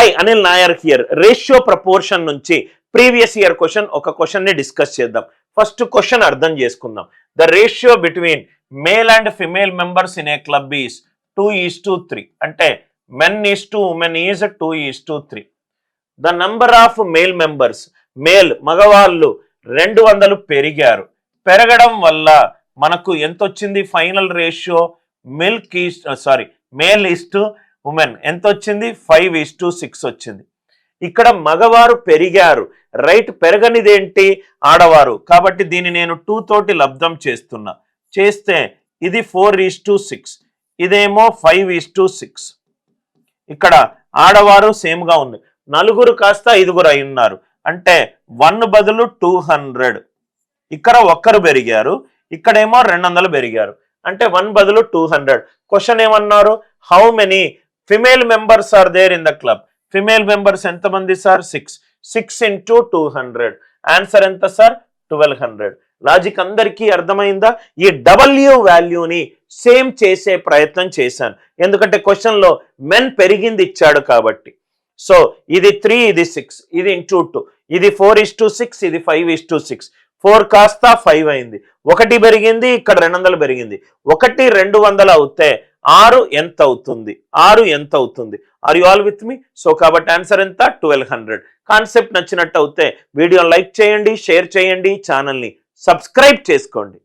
Hi Anil Nair here. Ratio proportion నుంచి previous year question ఒక question ని డిస్కస్ చేద్దాం. ఫస్ట్ క్వశ్చన్ అర్థం చేసుకుందాం. The ratio between male and female members in a club is 2:3. అంటే men is to women is 2:3. The number of male members, male మగవాళ్ళు 200 పెరిగారు. పెరగడం వల్ల మనకు ఎంత వచ్చింది? Final ratio male is to women ఎంత వచ్చింది? 5:6 వచ్చింది. ఇక్కడ మగవారు పెరిగారు, రైట్. పెరగనిదేంటి? ఆడవారు. కాబట్టి దీన్ని నేను 2 తోటి లబ్ధం చేస్తున్నా. చేస్తే ఇది 4:6, ఇదేమో 5:6. ఇక్కడ ఆడవారు సేమ్ గా ఉంది. 4 కాస్త 5 అయి ఉన్నారు. అంటే 1 బదులు 200. ఇక్కడ 1 పెరిగారు, ఇక్కడేమో 200 పెరిగారు. అంటే 1 బదులు 200. క్వశ్చన్ ఏమన్నారు? How many female members are there in the club? Female members ఎంతమంది సార్? 6. 6 into 200. ఆన్సర్ ఎంత సార్? 1200. లాజిక్ అందరికీ అర్థమైందా? ఈ డబ్ల్యూ వాల్యూని సేమ్ చేసే ప్రయత్నం చేశాను, ఎందుకంటే క్వశ్చన్ లో మెన్ పెరిగింది ఇచ్చాడు కాబట్టి. సో ఇది 3, ఇది 6, ఇది ఇంటూ 2, ఇది 4:6, ఇది 5:6. 4 కాస్త 5 అయింది. 1 పెరిగింది, ఇక్కడ 200 పెరిగింది. 1 200 అవుతే 6 ఎంత అవుతుంది? 6 ఎంత అవుతుంది? Are you all with me? So కాబట్టి ఆన్సర్ ఎంత? 1200. కాన్సెప్ట్ నచ్చినట్టు అవుతే వీడియో లైక్ చేయండి, షేర్ చేయండి, ఛానల్ని సబ్స్క్రైబ్ చేసుకోండి.